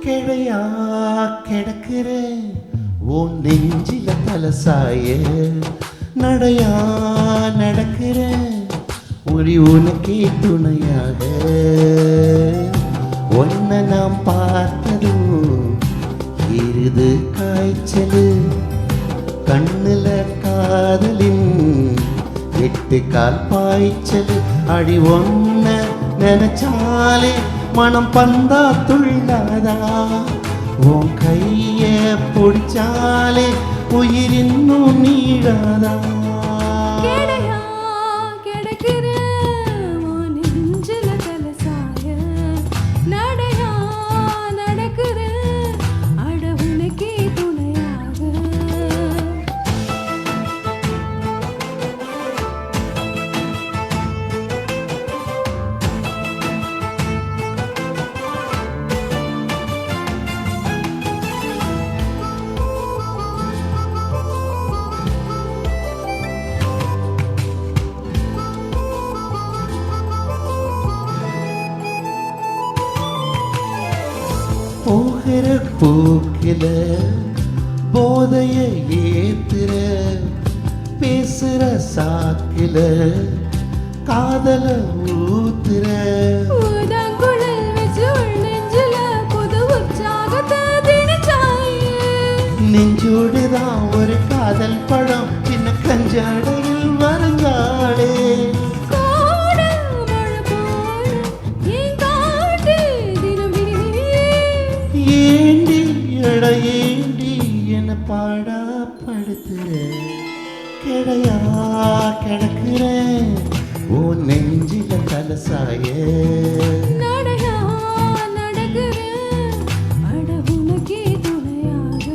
கிளையா கிடக்கிற உன் நெஞ்சில தலசாய நடையா நடக்கிற ஒரு உனக்கே துணையாக ஒன்ன நாம் பார்த்ததும் இருது காய்ச்சலு கண்ணுல காதலின் எட்டு கால் பாய்ச்சலு அடி ஒன்ன நினைச்சாலே மனம் பந்தா துள்ளாதா உன் கைய பிடிச்சாலே உயிர் இன்னும் நீடாதா போகிற போக்கில போதைய ஏத்துற பேசுற சாக்கில காதல ஊத்துற நெஞ்சோடுதான் ஒரு காதல் படம் சின்ன கஞ்சாடையில் வரைஞ்சாடே ஏண்டி என்ன பாடா படுத்துற கிடையா கிடக்குற ஓ நெஞ்சில தலசாய நடையா நடக்கிற அட உனக்கே துணையாக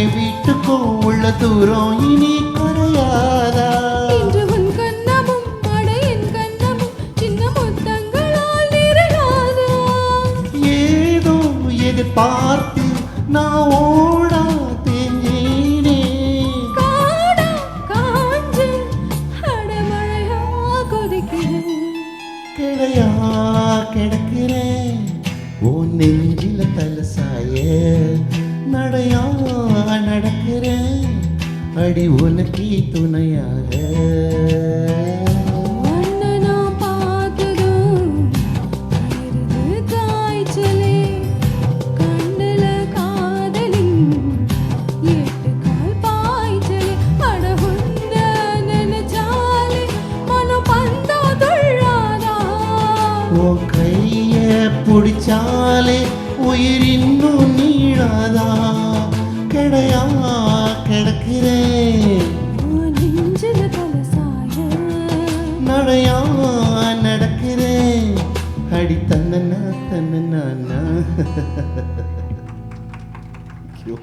வீட்டுக்கும் உள்ள தூரம் இனி குறையாதா இன்று உன் கண்ணமும் அடையின் கண்ணமும் சின்ன முத்தங்களால் நிறையாதா ஏதோ எதிர்பார்த்து நான் ஓடா தேஞ்சேனே காடா காஞ்சு அடமழையா கொதிக்கிறேன் கிடையா கிடக்கிறேன் உன் நெஞ்சில தலசாய நடையா நடக்கிறேன் அடி உனக்கு துணையாக உன் கைய பிடிச்சாலே உயிர் இன்னும் நீடாதா கிடையா கிடக்கிறேன் நடையா நடக்கிறேன் அடி தன்னா